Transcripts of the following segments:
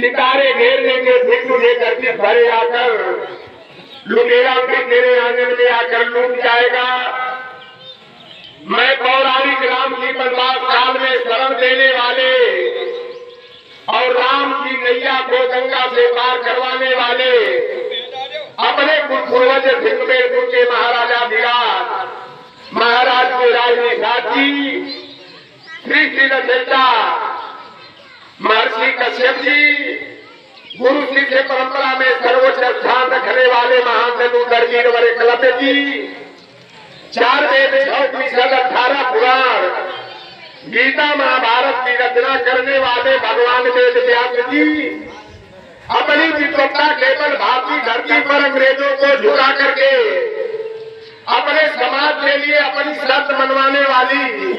सितारे घेर लेंगे फिर तुझे करके भरे आकर, लुटेरा भी तेरे आंगन में आकर लूट जाएगा। मैं पौराणिक राम की बनवास काल में शरण देने वाले और राम की नैया को गंगा से पार करवाने वाले अपने कुछ पूर्वज सिंहमेरपुर के महाराजा विराट, महाराज के राजनीति श्री श्री दत्ता, महर्षि कश्यप जी, गुरु शिष्य परंपरा में सर्वोच्च स्थान रखने वाले महान धनुर्धर वर एकलव्य जी, 4 वेद 6 उपनिषद 18 पुराण, गीता महाभारत की रचना करने वाले भगवान वेद व्यास जी, अपनी विद्वत्ता केवल भारतीय धरती पर अंग्रेजों को झुका करके अपने समाज के लिए अपनी शर्त मनवाने वाली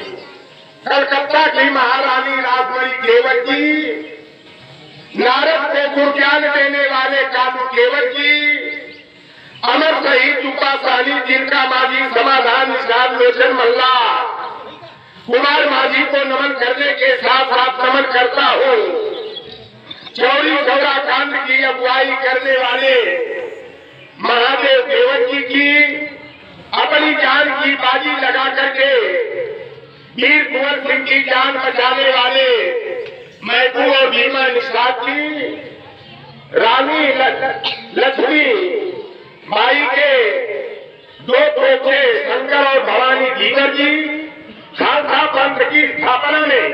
कलकत्ता की महारानी राजमणि केवट जी, नारद को गुरज्ञान देने वाले काबू केवट जी, अमर शहीद चुपा साहनी जिनका माझी समाधान निषाद लोचन मल्ला कुमार माझी को नमन करने के साथ साथ नमन करता हूँ। चौरी चौरा कांड की अगुवाई करने वाले महादेव केवट जी की अपनी जान की बाजी लगा करके वीर कुंवर सिंह की जान बचाने वाले मैकू और भीमा निषाद की, रानी लक्ष्मी माई के 2 पोते शंकर और भवानी धीवर जी, खालसा पंथ की स्थापना में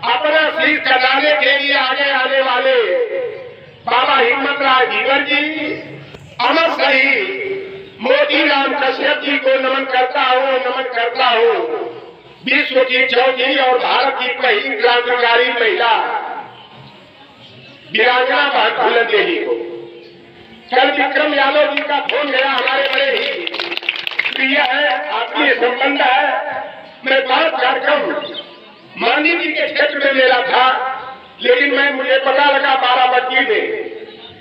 अपना शीश कटाने के लिए आगे आने वाले बाबा हिम्मत राय धीवर जी, अमर शहीद मोदी राम कश्यप जी को नमन करता हूँ। विश्व की चौथी और भारत की पहली क्रांतिकारी महिला वीरांगना फूलन देवी को। कल विक्रम यादव जी का फोन गया, हमारे बड़े ही प्रिय है, आत्मीय संबंध है। मैं 5 कार्यक्रम मांझी जी के क्षेत्र में मेरा था, लेकिन मुझे पता लगा बाराबंकी में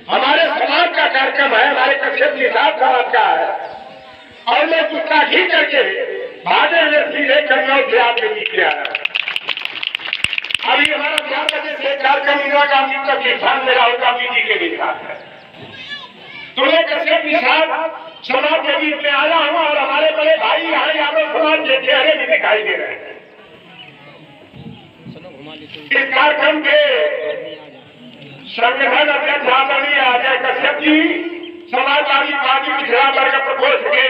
हमारे समाज का कार्यक्रम है, हमारे कश्यप निषाद समाज का है, और मैं गुस्सा घी करके भागे हुए सीधे कन्नौज से आगे निकले आया। अभी हमारा 4 बजे से कार्यक्रम इंदिरा गांधी तक स्थान में राहुल गांधी जी के लिए है। तो मैं कश्यप निषाद समाज के बीच में आया हूँ और हमारे बड़े भाई यहाँ यादव समाज के चेहरे भी दिखाई दे रहे हैं। इस कार्यक्रम के संगठन अध्यक्ष आदरणीय अजय कश्यप जी, समाजवादी पार्टी पिछड़ा वर्ग प्रकोष्ठ के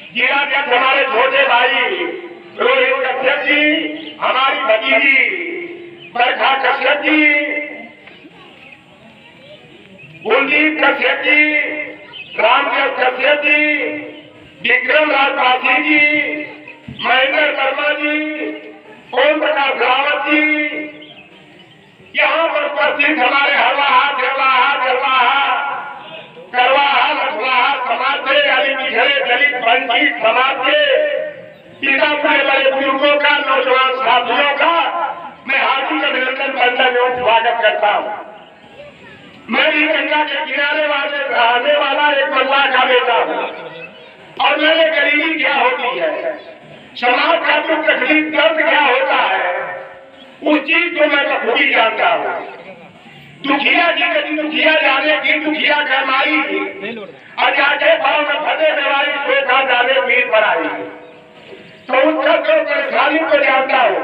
जिलाध्यक्ष हमारे छोटे भाई रोहित कश्यप जी, हमारी भतीजी बरखा कश्यप जी, कुलदीप कश्यप जी, रामदेव कश्यप जी, विक्रम राजपासी जी, महेंद्र वर्मा जी, ओम प्रकाश रावत जी, यहाँ पर उपस्थित हमारे करवाहा लखवाहा समाज के अली पिछड़े दलित वंचित समाज के पिता बड़े बड़े बुजुर्गों का, नौजवान साथियों का मैं हार्दिक अभिनंदन बंदन एवं स्वागत करता हूँ। मैं भी गंगा के किनारे रहने वाला एक मल्लाह का बेटा हूँ और मैंने गरीबी क्या होती है, समाज का जो तकलीफ दर्द क्या होता है, उस चीज को मैं बखूबी जानता हूँ। दुखिया जी कभी दुखिया जाने की दुखिया गरमाई और जाके भाव में फटे दवाई देखा जाने पीर पर आई, तो उसका जो परेशानी को जानता हूँ।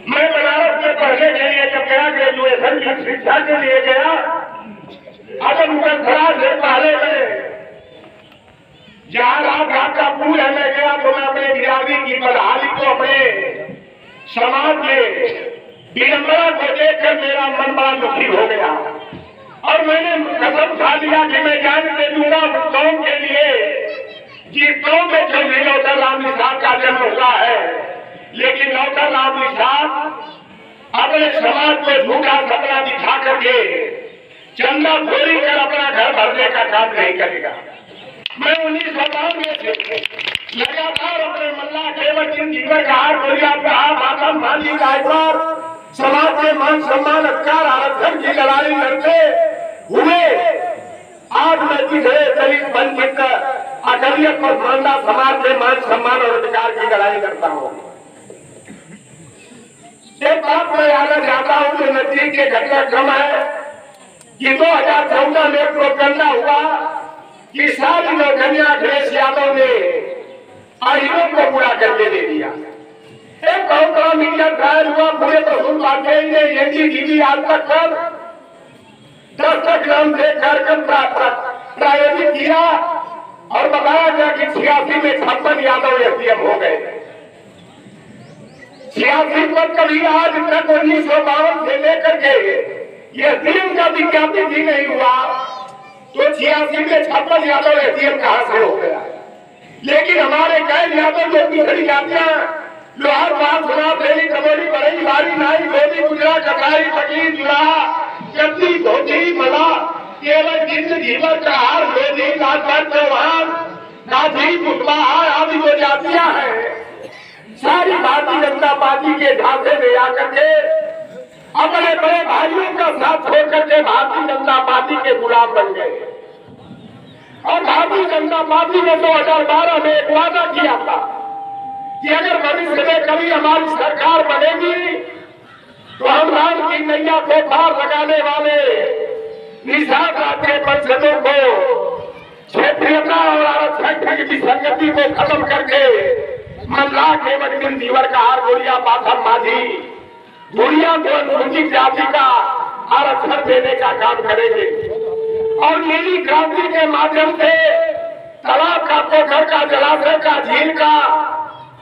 मैं बनारस में पढ़ने के लिए जब गया, ग्रेजुएशन की शिक्षा के लिए गया, अगर मुगलसरा से पहले में जहाँ रात का पुल है मैं गया, तो मैं अपने बिरादरी की बदहाली को, अपने समाज में विडंबना को देखकर मेरा मन बड़ा दुखी हो गया और मैंने कसम खा लिया कि मैं जान दे दूंगा उस कौम के लिए जिस कौम में चौधरी नौतर राम निषाद का जन्म हुआ है। लेकिन नौतर राम निषाद अपने समाज को झूठा सपना दिखा करके चंदा खोरी कर अपना घर भरने का काम नहीं करेगा। मैं 1992 से लगातार अपने मल्लाह केवट सिंह जीवन का हार बोलिया माता माली गायकवाड़ समाज के मान सम्मान अधिकार आरक्षण की लड़ाई लड़ते हुए आज मैं पिछड़े दलित वंचित अकलियत पर मानदा समाज के मान सम्मान और अधिकार की लड़ाई करता हूँ। एक बात मैं आना चाहता हूँ जो नजदीक के घटनाक्रम है, कि 2014 में प्रोपगंडा हुआ कि सारी नौकरियां अखिलेश यादव ने आईओ को पूरा करके दे दिया। एक बहुत बड़ा मीडिया ट्रायल हुआ, पूरे प्रसून वाजपेयी ने एनडीटीवी आज तक पर 10 ग्राम से कार्यक्रम प्रायोजित किया और बताया गया कि 86 में 56 यादव एसडीएम हो गए। 86 पर कभी आज तक 1952 से लेकर के ये एसडीएम का विज्ञापन भी नहीं हुआ, तो 86 में 56 यादव एसडीएम कहां से हो गया। लेकिन हमारे कई यादव जो पिछड़ी जातियां लोहार बात सुना प्रेमी कमोली बड़ई बारी नाई धोबी गुजरा कटाई फकीर जुड़ा गद्दी धोती मला केवल जिंद जीवन कहार लोधी लाजपत चौहान गाजी कुशवाहा आदि जो जातियां हैं सारी भारतीय जनता पार्टी के झांसे में आकर के अपने बड़े भाइयों का साथ छोड़ करके भारतीय जनता पार्टी के गुलाम बन गए। और भारतीय जनता पार्टी ने 2012 में एक वादा किया था कि अगर भविष्य में कभी हमारी सरकार बनेगी तो हम राम की नैया को पार लगाने वाले निषाद राज्य परिषदों को क्षेत्रीयता और आरक्षण की विसंगति को खत्म करके मल्लाह केवल दीवर का हार गोलिया पाथम माझी गोलिया को अनुसूचित जाति का आरक्षण देने का काम करेंगे और नीली क्रांति के माध्यम से तालाब का, पोखर का, जलाशय का, झील का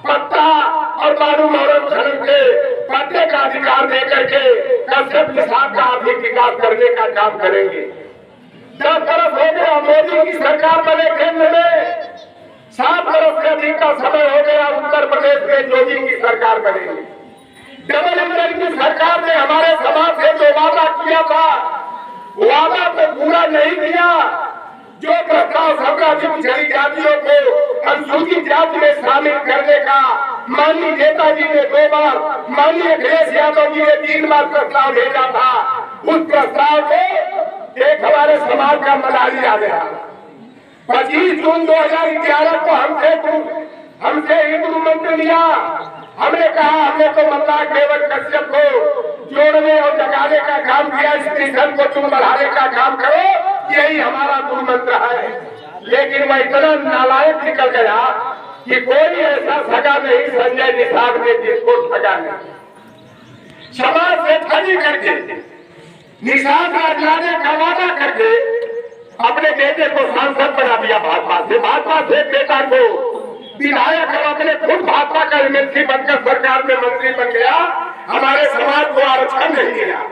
पत्ता और बालू मौरम खनन के पत्ते का अधिकार देकर के कश्यप निषाद का आर्थिक विकास करने का काम करेंगे। 10 बरस हो गया मोदी की सरकार बने केंद्र में, 7 बरस से अधिक का समय हो गया उत्तर प्रदेश में योगी की सरकार बनेगी। डबल इंजन की सरकार ने हमारे समाज से जो वादा किया था वादा तो पूरा नहीं किया। जो प्रस्ताव सबराज्य पिछड़ी जातियों को अनुसूचित जाति में शामिल करने का माननीय नेताजी ने 2 बार, माननीय अखिलेश यादव जी ने 3 बार प्रस्ताव भेजा था, उस प्रस्ताव को एक हमारे समाज का मनाली आ गया। 25 जून 2011 को हमसे हिंदू मंत्र लिया। हमने कहा हमने तो मल्लाह केवल कश्यप को जोड़ने और जगाने का काम किया, इस मिशन को तुम बढ़ाने का काम करो, यही हमारा गुरु मंत्र है। लेकिन वह इतना नालायक निकल गया कि कोई ऐसा सगा नहीं संजय निषाद ने जिसको सगा नहीं। समाज से ठगी करके निषाद राजलाने का वादा करके अपने बेटे को सांसद बना दिया भाजपा से बेटा को विधायक और अपने खुद भाजपा का एमएलसी बनकर सरकार में मंत्री बन गया। हमारे समाज को आरक्षण नहीं दिया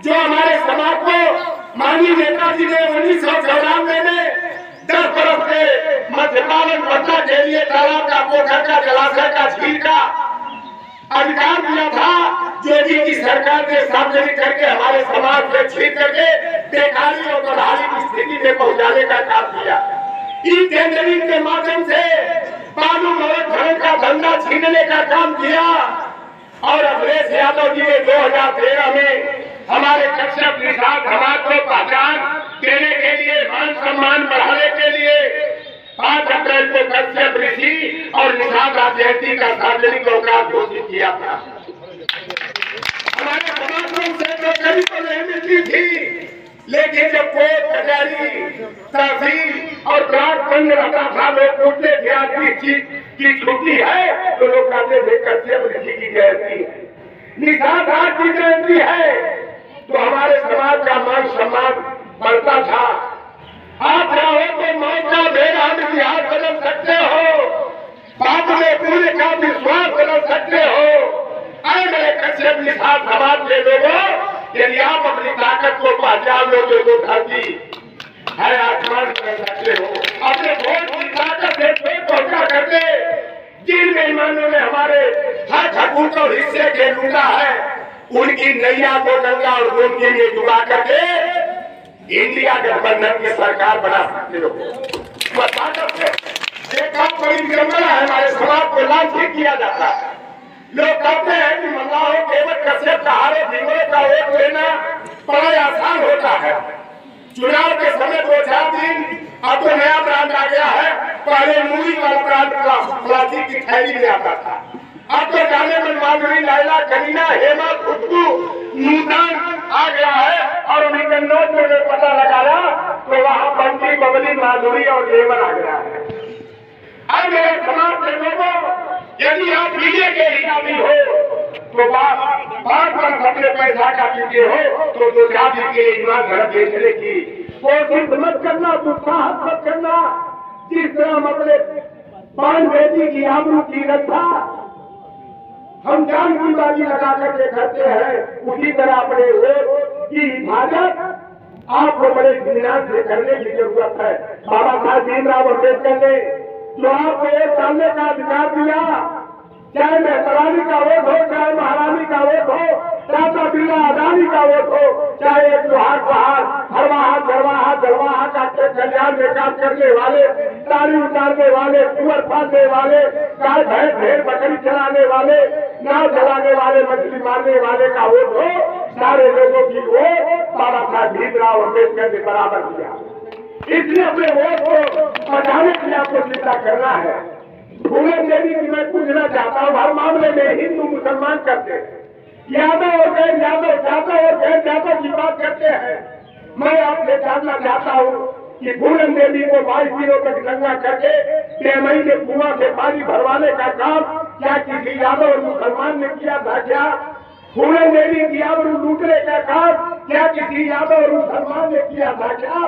जो हमारे समाज को माननीय नेताजी ने 1994 में 10 बरस से मत्स्य पालन पट्टा के लिए तालाब का, पोखर का, जलाशय का, झील का अधिकार दिया था। योगी की सरकार ने सार्वजनिक करके हमारे समाज से छीन करके बेकारी और बदहाली की स्थिति में पहुंचाने का काम किया। ई टेंडरिंग के माध्यम से बालू मौत का धंधा छीनने का काम किया। और अखिलेश यादव जी ने 2013 में हमारे कश्यप निषाद समाज को पहचान देने के लिए, मान सम्मान बढ़ाने के लिए 5 अप्रैल को कश्यप ऋषि और निषाद जयंती का सार्वजनिक अवकाश घोषित किया था। हमारे समाज में उसे कभी तो नहीं मिलती थी, लेकिन जब कोर्ट, कचहरी, तहसील और ब्लॉक बंद रहता था, लोग पूछते थे आज की छुट्टी है तो लोग कहते थे कश्यप ऋषि की जयंती है, निषाद की जयंती है, तो हमारे समाज का मान सम्मान बढ़ता था। आप चाहो तो मौका भेद हम इतिहास बदल सकते हो, बाद में पूरे का विश्वास बदल सकते हो। अरे मेरे कश्यप निषाद समाज के लोगों, यदि आप अपनी ताकत को पहचान लोगे तो धरती है आसमान कर सकते हो। अपने वोट की ताकत से पहुंचा करके जिन मेहमानों ने हमारे हक हकूक और हिस्से के लूटा है, उनकी नैया को गंगा और गोमती में डुबा करके इंडिया गठबंधन की सरकार बना सकते हो। ताकत से देखा कोई विडंबना है, हमारे समाज को लांछित किया जाता है। लोग कहते हैं कि मल्लाहों केवल कश्यप का हारे धिंगरों का वोट लेना बड़ा आसान होता है। चुनाव के समय 2-4 दिन अब तो नया ब्रांड आ गया है, पहले मूली वाला ब्रांड प्लास्टिक की थैली में आता था, अब तो जाने मन माधुरी, लैला, करीना, हेमा, खुशबू, नूतन आ गया है और कन्नौज में पता लगाया तो वहां बंटी, बबली, माधुरी और लेवन आ गया है। अब मेरे समाज के लोगों, यदि आप पीने के हिसाबी हो तो बात पर अपने पैसा का पीते हो तो दो चार दिन के ईमान धर्म बेचने की कोशिश मत करना, दुस्साहस मत करना। जिस तरह हम अपने पान बेटी की आबरू की रक्षा हम जान की बाजी लगा करके करते हैं, उसी तरह अपने वोट की हिफाजत आपको बड़े इत्मीनान से करने की जरूरत है। बाबा साहब भीमराव अम्बेडकर ने जो आपको वोट डालने का अधिकार दिया, चाहे मेहतरानी का वोट हो, चाहे महारानी का वोट हो, टाटा बिरला अदानी का वोट हो, चाहे एक लोहार पहाड़ धरवाहा का कल्याण में काम करने वाले, ताली उतारने वाले, कुंवर पालने वाले, गाय भैंस भेड़ बकरी चलाने वाले, नाव चलाने वाले, मछली मारने वाले का वोट हो, सारे लोगों की वोट बाबा साहब भीमराव अम्बेडकर ने बराबर किया। इसलिए अपने वोट को बचाने के लिए आपको चिंता करना है। फूलन देवी की मैं पूछना चाहता हूँ, हर मामले में हिंदू मुसलमान करते हैं, यादव और गैर यादव, जादव और गैर जादव की बात करते हैं। मैं आपसे जानना चाहता हूँ कि फूलन देवी को 22 दिनों तक नंगा करके 6 महीने कुआं से पानी भरवाने का काम क्या किसी यादव और मुसलमान ने किया था? क्या फूलन देवी की आबरू लूटने का काम क्या किसी यादव और मुसलमान ने किया था? क्या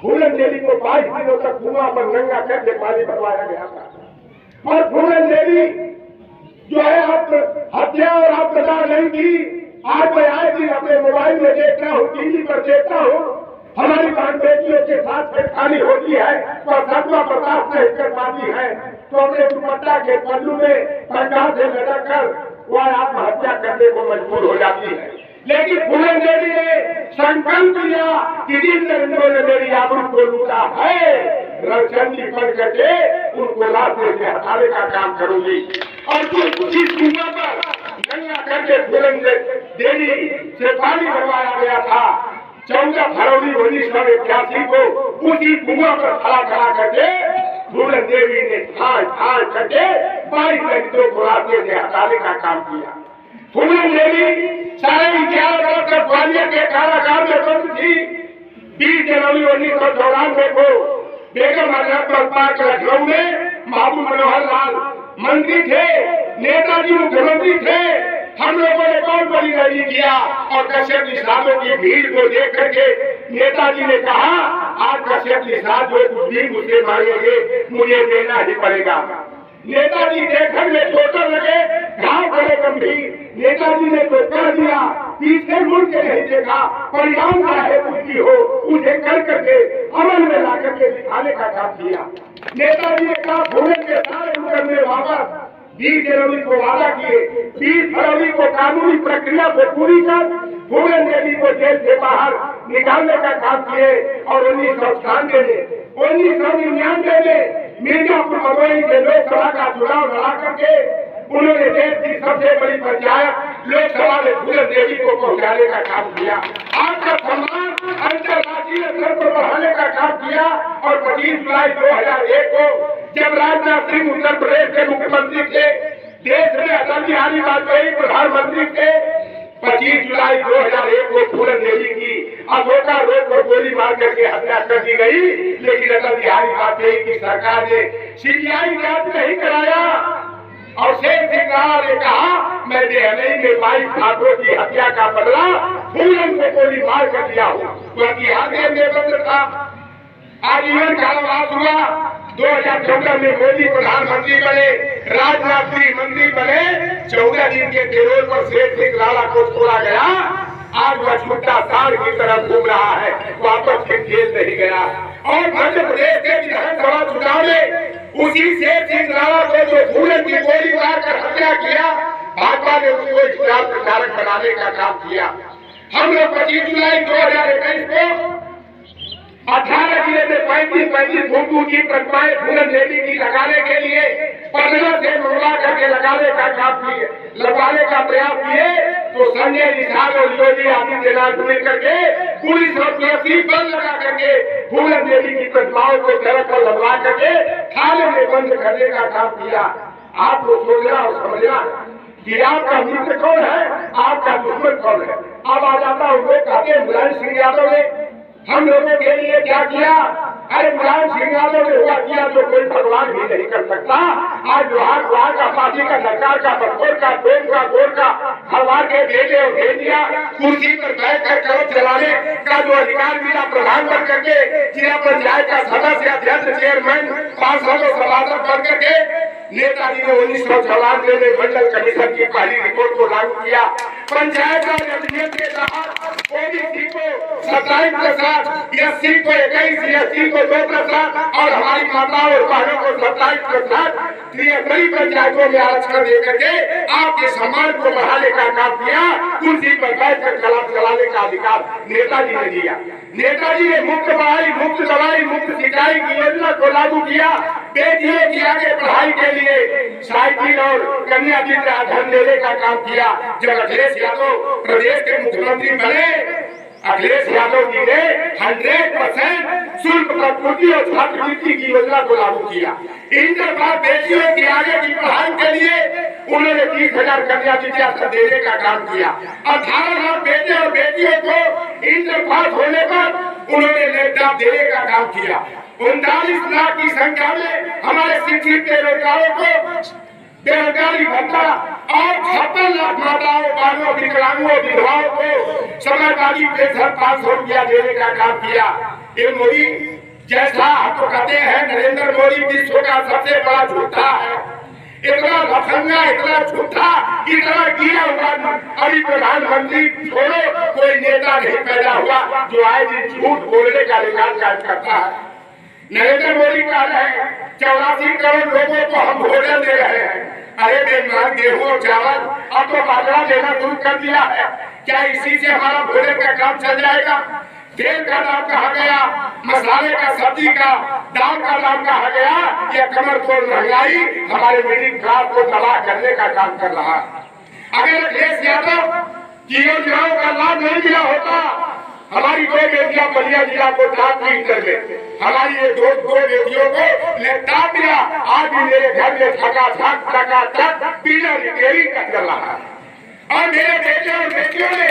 फूलन देवी को 22 दिनों तक कुआं पर नंगा करके पानी भरवाया गया था? और फूलन देवी जो है आप हत्या और आपदा नहीं की। आज मैं आए दिन अपने मोबाइल में देख रहा हूँ, टीवी पर देखता हूँ, हमारी बहन बेटियों के साथ छेड़खानी होती है तो सदमा बर्दाश्त नहीं कर पाती है तो अपने दुपट्टा के पल्लू में पंखा से लटक कर वह आत्महत्या करने को मजबूर हो जाती है। लेकिन फूलन देवी ने संकल्प लिया कि जिन लोगों ने मेरी आबरू को लूटा है, रणचंडी बन करके उनको रास्ते से हटाने का काम करूंगी। और जिस कुआं पर गंगा करके फूलन देवी से पानी भरवाया गया था 14 फरवरी 1981 को, उसी कुआं पर खड़ा करके फूलन देवी ने ठान करके 22 लड़कियों को रास्ते से हटाने का काम किया। फूलन देवी साढ़े 11 वर्ष तक ग्वालियर के कारागार में बंद थी। 20 जनवरी 1994 को बेगम हजरत पार्क लखनऊ में महबूब मनोहर लाल मंत्री थे, नेताजी मुख्यमंत्री थे। हम लोगों ने बहुत बड़ी रैली किया और कश्यप निषादों की भीड़ को देख करके नेताजी ने कहा, आज कश्यप निषाद जो कुछ भी मुझे मांगेंगे मुझे देना ही पड़ेगा। नेताजी देखने में चोटर लगे, घाव करे गंभीर। नेताजी ने तो कह दिया, पीछे मुड़ के नहीं देखा, परिणाम चाहे कुछ भी हो उसे कर करके अमल में ला करके दिखाने का काम किया। नेताजी ने कहा, फूलन के सारे मुकदमे वापस। 20 जनवरी को वादा किए, 20 फरवरी को कानूनी प्रक्रिया को पूरी कर फूलन देवी को जेल से बाहर निकालने का काम किए। और 1999 में मिर्जापुर मदोई से लोकसभा का चुनाव लड़ा करके उन्होंने देश की सबसे बड़ी पंचायत लोकसभा में फूलन देवी को पहुंचाने का काम किया। आपका सम्मान अंतर्राष्ट्रीय स्तर पर बढ़ाने का काम किया। और 25 जुलाई 2001 को जब राजनाथ सिंह उत्तर प्रदेश के मुख्यमंत्री थे, देश में अटल बिहारी वाजपेयी प्रधानमंत्री थे, 25 जुलाई 2001 को फूलन देवी की अशोका रोड पर गोली मार करके हत्या कर दी गई। लेकिन अटल बिहारी वाजपेयी की सरकार ने सीबीआई जांच नहीं कराया और शेख सिंह राणा ने कहा, मैं देहलई में 22 छात्रों की हत्या का बदला फूलन को गोली मार कर दिया हूँ। वह इतिहास में बंद था। आजीवन कारावास हुआ। 2014 में मोदी प्रधानमंत्री बने, राजनाथ गृह मंत्री बने। 14 दिन के पेरोल पर शेख सिंह राणा को छोड़ा गया। आज वह छुट्टा साल की तरफ घूम रहा है, वापस फिर जेल नहीं गया। और मध्य प्रदेश के विधानसभा चुनाव में उसी शेख सिंह राणा को जो फूलन की गोली मारकर हत्या किया, भाजपा ने उसको स्टार प्रचारक बनाने का काम किया। हम लोग 25 जुलाई 2021 को 18 जिले में 35 भूतू की प्रतिमाएं फूलन देवी की लगाने के लिए 15 से मंगवा करके लगाने का काम किए, लगवाने का प्रयास किए तो संजय निषाद और योगी आदित्यनाथ मिल करके पुलिस और पुलिस बल लगा करके फूलन देवी की प्रतिमाओं को सड़क पर लगवा करके थाने में बंद करने का काम किया। आपको सोचना और समझना कि आपका मित्र कौन है, आपका दुश्मन कौन है। अब आ जाता हूँ, कहते हैं मुलायम सिंह यादव ने हम लोगों के लिए क्या किया। अरे मुलायम सिंह यादव ने हुआ किया तो कोई भगवान भी नहीं कर सकता। आज लोहार का, पार्टी का, सरकार का, बखोर का, प्रेम का, गोर का, हरवार के भेजे और भेज दिया। कुर्सी पर बैठकर करो चलाने का जो अधिकार मिला प्रधान बन करके, जिला पंचायत का सदस्य, अध्यक्ष, चेयरमैन, 500 सभासद बन करके नेताजी ने 1994 में मंडल कमीशन की पहली रिपोर्ट को लागू किया। पंचायत राज अधिनियम के तहत ओबीसी को 27%, एससी को 21%, एसटी को 2% और हमारी माताओं और बहनों को 27% गरीब पंचायतों में आरक्षण देकर के आपके सम्मान को बढ़ाने का काम किया। कुर्सी पर बैठकर चलाने का अधिकार नेताजी ने दिया। नेताजी ने मुफ्त पढ़ाई, मुफ्त दवाई, मुफ्त सिंचाई की योजना को लागू किया। बेटियों की आगे पढ़ाई के लिए साइकिल और कन्या विद्या धन देने का काम किया। जब अखिलेश यादव प्रदेश के मुख्यमंत्री बने, अखिलेश यादव जी ने 100% शुल्क प्रतिपूर्ति और छात्रवृत्ति की योजना को लागू किया। इंटर पास बेटियों की आगे की पढ़ाई के लिए उन्होंने 30,000 कन्या विद्या धन देने का काम किया। 18 लाख बेटे और बेटियों को इंटर पास होने पर उन्होंने लैपटॉप देने का काम किया। 39 लाख की संख्या में हमारे शिक्षित बेरोजगारों को बेरोजगारी भत्ता और 56 लाख माताओं, बहनों, विकलांगों, विधवाओं को समाजवादी पेंशन 500 रुपया देने का काम किया। ये मोदी जैसा आपको कहते हैं नरेंद्र मोदी विश्व का सबसे बड़ा झूठा है। इतना लफंगा, इतना झूठा, इतना गिरा हुआ अभी प्रधानमंत्री छोड़ो कोई नेता नहीं पैदा हुआ जो आए दिन झूठ बोलने का रिकॉर्ड कायम करता है। नरेंद्र मोदी कह रहे हैं 84 करोड़ लोगों को हम भोजन दे रहे हैं। अरे बेईमान, गेहूं और चावल अब तो बाजरा देना शुरू कर दिया है। क्या इसी से हमारा भोजन का काम चल जाएगा? तेल का दाम कहा गया, मसाले का, सब्जी का, दाल का दाम कहा गया। यह कमर तोड़ महंगाई हमारे मिडिल क्लास को तबाह करने का काम कर रहा है। अगर अखिलेश यादव की योजनाओं का लाभ नहीं मिला होता, हमारी 2 बेटियां बलिया जिला को डाक मीटर में, हमारी ये 2 बेटियों को लैपटॉप मिला। आज भी मेरे घर में टका बिना रिपेयरिंग का चल रहा है। और मेरे बेटे और बेटियों ने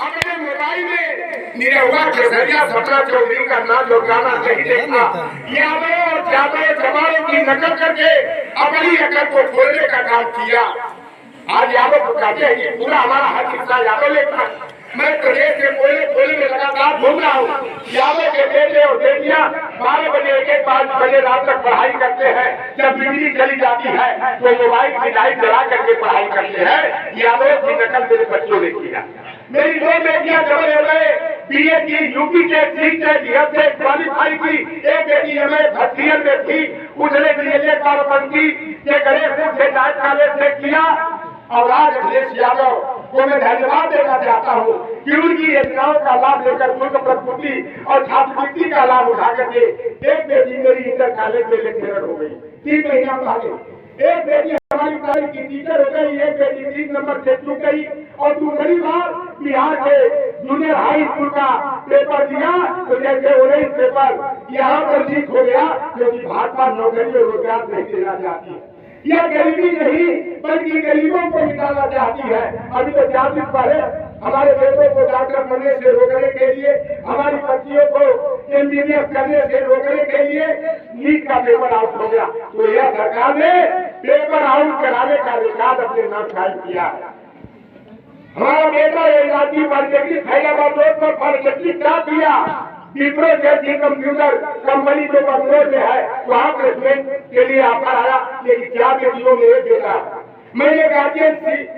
अपने मोबाइल में निरहुआ केसरिया सपना चौधरी का नाम और गाना नहीं देखा। यादव और जादव जवानों की नकल करके अपनी अकल को खोलने का काम किया। आज यादव को कहते हैं कि पूरा हमारा हर हिस्सा यादव लेता है। मैं प्रदेश के कोने में लगातार घूम रहा हूँ। यादव के बेटे और बेटियां 12 बजे, 1-5 बजे रात तक पढ़ाई करते हैं। जब बिजली चली जाती है तो मोबाइल की लाइट जला करके पढ़ाई करते हैं। यादव की नकल मेरे बच्चों ने किया। मेरी 2 बेटियां जब बीए की यूपी के सीट से क्वालिफाई की। एक बेटी एमए में थी, उसने डीएलएड बाराबंकी के गणेशपुर से नायक कॉलेज से किया। और आज अखिलेश यादव को मैं धन्यवाद देना चाहता हूँ कि उनकी योजनाओं का लाभ लेकर शुल्क प्रतिपूर्ति और छात्रवृत्ति का लाभ उठा करके एक बेटी मेरी इंटर कॉलेज में लेक्चरर हो गई 3 महीना पहले। एक बेटी हमारी प्राइमरी की टीचर हो गई। एक बेटी 3 नंबर से चुक गई। और दूसरी बार बिहार के जूनियर हाई स्कूल का पेपर दिया तो जैसे 19 पेपर यहाँ पर लीक हो गया क्योंकि भाजपा नौकरी और रोजगार नहीं देना चाहती है। यह गरीबी नहीं बल्कि गरीबों को निकालना चाहती है। अभी तो 4 दिन पहले हमारे बेटों को डॉक्टर बनने से रोकने के लिए, हमारी बच्चियों को इंजीनियर करने से रोकने के लिए नीट का पेपर आउट हो गया। तो यह सरकार ने पेपर आउट कराने का रिकॉर्ड अपने नाम कायम किया है। हमारा बेटा इलाकी पॉलिटेक्निक हैदराबाद रोड पर पॉलिटेक्निक का दिया। विप्रो जैसी कंप्यूटर कंपनी जो बंगलोर में है वहाँ प्लेसमेंट के लिए ऑफर आया, लेकिन 4 बेटियों में एक बेटा। मैंने गार्जियन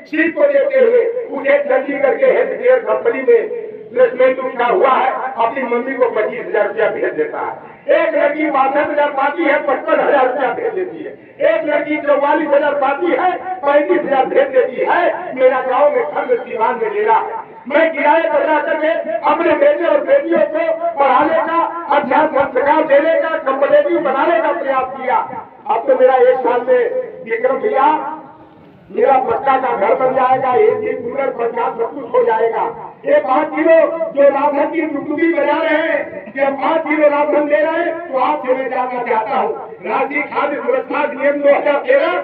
सीट को देते हुए उसे चंडीगढ़ के हेल्थ केयर कंपनी में प्लेसमेंट उठा हुआ है। अपनी मम्मी को 25,000 रुपया भेज देता है। एक लड़की 62,000 पाती है, 55,000 रुपया भेज देती है। एक लड़की 44,000 पाती है, 35,000 भेज देती है। मेरा गाँव में खंड सीमान में डेरा है। मैं किराए पर जाकर के अपने बेटे और बेटियों को पढ़ाने का, अभ्यास संस्कार देने का, कॉम्पिटिटिव बनाने का प्रयास किया। अब तो मेरा 1 साल में विक्रम भैया मेरा पक्का का घर बन जाएगा, एसी कूलर पंखा सब कुछ हो जाएगा। ये 5 किलो जो राशन की टुकड़ी बजा रहे हैं, जब 5 किलो राशन दे रहे हैं तो आपसे मैं जानना चाहता हूँ, राज्य खाद्य सुरक्षा अधिनियम 2013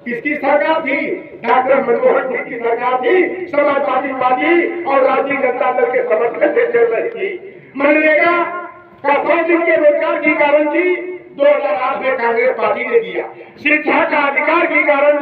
किसकी सरकार थी? डॉक्टर मनमोहन सिंह की सरकार थी। समाजवादी पार्टी और राष्ट्रीय जनता दल के समर्थन से चल रही थी। मनरेगा का 100 दिन के रोजगार की गारंटी 2008 में कांग्रेस पार्टी ने दिया। शिक्षा का अधिकार की गारंटी